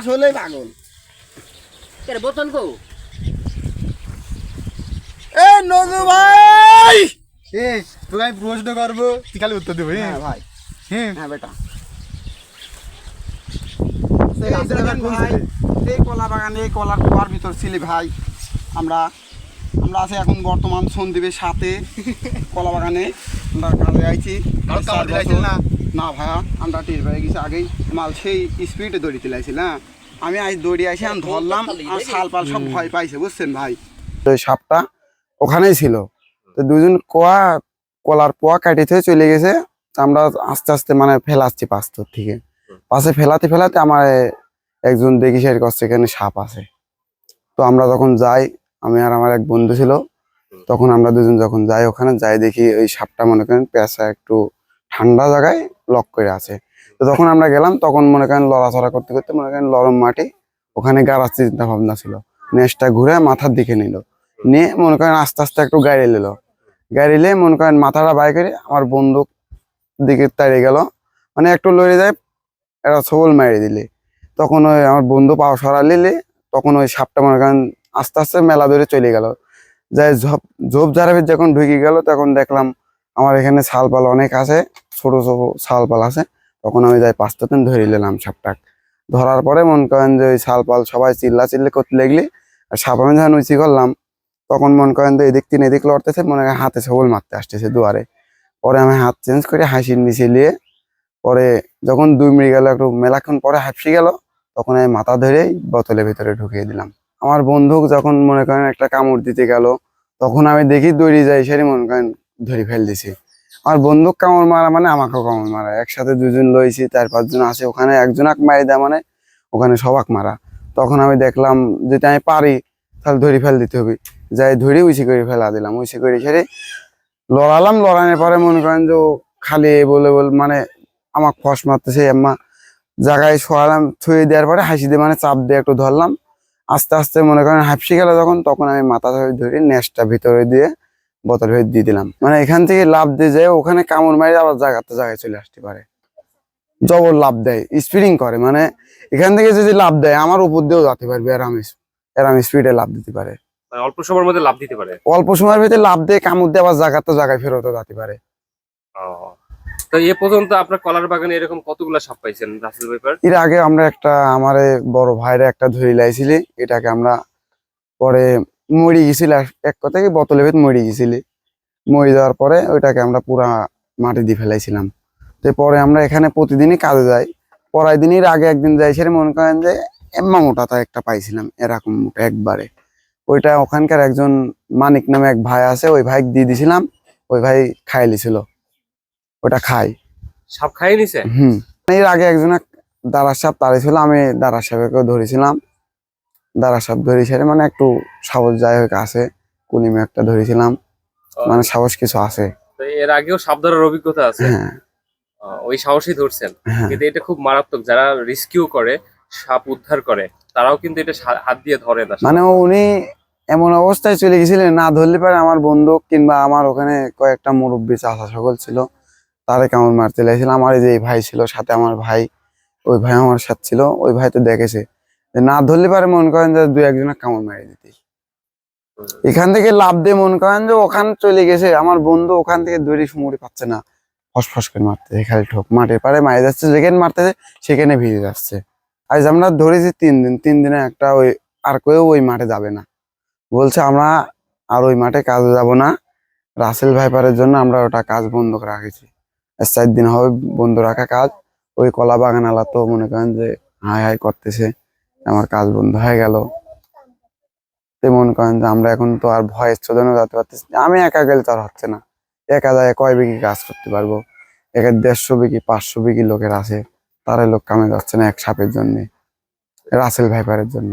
আসলে পাগল বোতল কো এ নজু ভাই তোকে আমি প্রশ্ন করবো তুই খালি উত্তর দেবো। হ্যাঁ ভাই হ্যাঁ হ্যাঁ বেটা ভাই এই কলা বাগানে এই কলার কুয়ার ভিতর ছিলি ভাই আমরা আমরা আছি এখন বর্তমান সন্দীপের সাথে কলা বাগানে আমরা কাজে আইছি না ভাইয়া আমরা টের পেয়ে গেছি আগেই মাল সেই স্পিডে দড়ি তুলাইছিল হ্যাঁ আমি আজ দড়ি আইসি আমি ধরলাম আর শাল পাল সব ভয় পাইছে বুঝছেন ভাই ওই সাপটা ওখানেই ছিল তো দুজন কলার পোয়া কাটিতে চলে গেছে আমরা আস্তে আস্তে মানে ফেলাচ্ছি পাঁচটার থেকে পাশে ফেলাতে ফেলাতে আমার একজন দেখি সে করছে এখানে সাপ আছে তো আমরা যখন যাই আমি আর আমার এক বন্ধু ছিল তখন আমরা দুজন যখন যাই ওখানে যাই দেখি ওই সাপটা মনে করেন পেঁচা একটু ঠান্ডা জায়গায় লক করে আছে তো তখন আমরা গেলাম তখন মনে করেন লড়াচড়া করতে করতে মনে করেন নরম মাটি ওখানে গাড়ার চিন্তা ভাবনা ছিল নেজটা ঘুরে মাথার দিকে নিল নিয়ে মনে করেন আস্তে আস্তে একটু গাড়ি নিল গাড়ি নিয়ে মনে করেন মাথাটা বাই করে আমার বন্দুক দিকে তাড়িয়ে গেল মানে একটু লড়ে যায় একটা ছবল মারি দিলে তখন ওই আমার বন্ধু পাও সরা নিলে তখন ওই সাপটা মনে করেন আস্তে আস্তে মেলা ধরে চলে গেল যাই ঝোপ ঝাড়াবে যখন ঢুকে গেল তখন দেখলাম আমার এখানে শালপাল অনেক আছে ছোট ছোট শালপাল আছে তখন আমি যাই 5টা দিন ধরে নিলাম সাপটাক ধরার পরে মনে করেন যে ওই শালপাল সবাই চিল্লি করতে লাগলি আর সাপ আমি যখন উঁচি করলাম তখন মনে করেন যে এদিক তিন এদিক লড়তেছে মনে করেন হাতে ছবল মারতে আসতেছে দুয়ারে পরে আমি হাত চেঞ্জ করে হাসির নিচে নিয়ে পরে যখন 2 মিনিট গেল একটু মেলাক্ষণ পরে হাঁপসি গেল তখন আমি মাথা ধরেই বোতলের ভিতরে ঢুকিয়ে দিলাম আমার বন্দুক যখন মনে করেন একটা কামড় দিতে গেল তখন আমি দেখি দৌড়ে যাই সেরে মনে করেন ধরে ফেল দিছি আমার বন্দুক কামড় মারা মানে আমাকেও কামড় মারা একসাথে দুজন লইছি 4-5 জন আছে ওখানে একজনাক মারি দেয় মানে ওখানে সবাক মারা তখন আমি দেখলাম যদি আমি পারি তাহলে ধরে ফেল দিতে হবে যাই ধরে উইসি করে ফেলা দিলাম উইসি করে সেরে লড়ালাম লড়ানোর পরে মনে করেন যে খালি বলে মানে আমার ফস মারতেছে এম্মা জায়গায় শোয়ালাম ছুঁয়ে দেওয়ার পরে হাসি দিয়ে মানে চাপ দিয়ে একটু ধরলাম আস্তে আস্তে মনে করেন হাঁপসি গেল তখন আমি মাথা ধরে নেজটা ভিতরে দিয়ে বোতল হয়ে দিয়ে দিলাম মানে এখান থেকে লাভ দিয়ে যায় ওখানে কামড় মারি আবার জায়গায় চলে আসতে পারে জবর লাভ দেয় স্পিডিং করে মানে এখান থেকে যদি লাভ দেয় আমার উপর দিয়েও যেতে পারবে এরাম স্পিডে লাভ দিতে পারে অল্প সময়ের মধ্যে লাভ দিতে পারে অল্প সময়ের ভিতরে লাভ দিয়ে কামড় দিয়ে আবার জায়গায় ফেরতও যেতে পারে তো এ পর্যন্ত আপনার কলার বাগানে এরকম কতগুলা সাপ পাইছেন রাসেল ভাইপার? এর আগে আমরা একটা আমার বড় ভাইরা একটা ধরে লাইছিলি এটাকে আমরা পরে মরি গেছিল এক কথায় বোতলে ভেদ মরি গেছিলি মরি যাওয়ার পরে ওইটাকে আমরা পুরা মাটি দিয়ে ফেলাইছিলাম তো পরে আমরা এখানে প্রতিদিনই কাজে যাই পরাই দিনের আগে একদিন যাই সেটা মনে করেন যে এম্মা মোটাটা একটা পাইছিলাম এরকম মোটা একবারে ওইটা ওখানকার একজন মানিক নামে এক ভাই আছে ওই ভাই দিয়ে দিছিলাম ওই ভাই খাই লিছিল ওটা খাই সাপ খাইয়ে নিছে। এর আগে একজন দাঁড়া সাপ তাড়িয়েছিল আমি দাঁড়া সাপকেও ধরেছিলাম দাঁড়া সাপ ধরে সেরে মানে একটু সাহস যাই হোক আছে কুনিমে একটা ধরেছিলাম মানে সাহস কিছু আছে এর আগেও সাপ ধরার অভিজ্ঞতা আছে। হ্যাঁ ওই সাহসী ধরছেন কিন্তু এটা খুব মারাত্মক যারা রেস্কিউ করে সাপ উদ্ধার করে তারাও কিন্তু এটা হাত দিয়ে ধরে না মানে উনি এমন অবস্থায় চলে গেছিলেন না ধরলে পারে আমার বন্ধু কিংবা আমার ওখানে কয়েকটা মুরব্বী চাচা সকল ছিল তারে কামড় মারতে লাগছিল আমার এই যে ভাই ছিল সাথে আমার ভাই ওই ভাই আমার সাথে ছিল ওই ভাই তো দেখেছে না ধরলে পারে মনে করেন যে 2-1 কামড় মারি দিতে এখান থেকে লাভ দিয়ে মনে করেন যে ওখানে চলে গেছে আমার বন্ধু ওখান থেকে দড়ি সুমুড়ি পাচ্ছে না ফসফস করে মারতেছে খালি ঠোক মাঠের পাড়ে মারি যাচ্ছে যেখানে মারতেছে সেখানে ভিজে যাচ্ছে আজ আমরা ধরেছি 3 দিনে একটা ওই আর কেউ ওই মাঠে যাবে না বলছে আমরা আর ওই মাঠে কাজে যাব না রাসেল ভাইপারের জন্য আমরা ওটা কাজ বন্ধ করে রাখেছি 4 দিন হবে বন্ধ রাখা কাজ ওই কলা বাগান আলা তো মনে করেন যে হাই করতেছে আমার কাজ বন্ধ হয়ে গেল মনে করেন যে আমরা এখন তো আর ভয়ের জন্য যেতে পারতেছি আমি একা গেলে তো আর হচ্ছে না একা যায় কয় বিঘি কাজ করতে পারবো 150 বিঘি 500 বিঘি লোকের আছে তারা লোক কামে যাচ্ছে না এক সাপের জন্য রাসেল ভাইপারের জন্য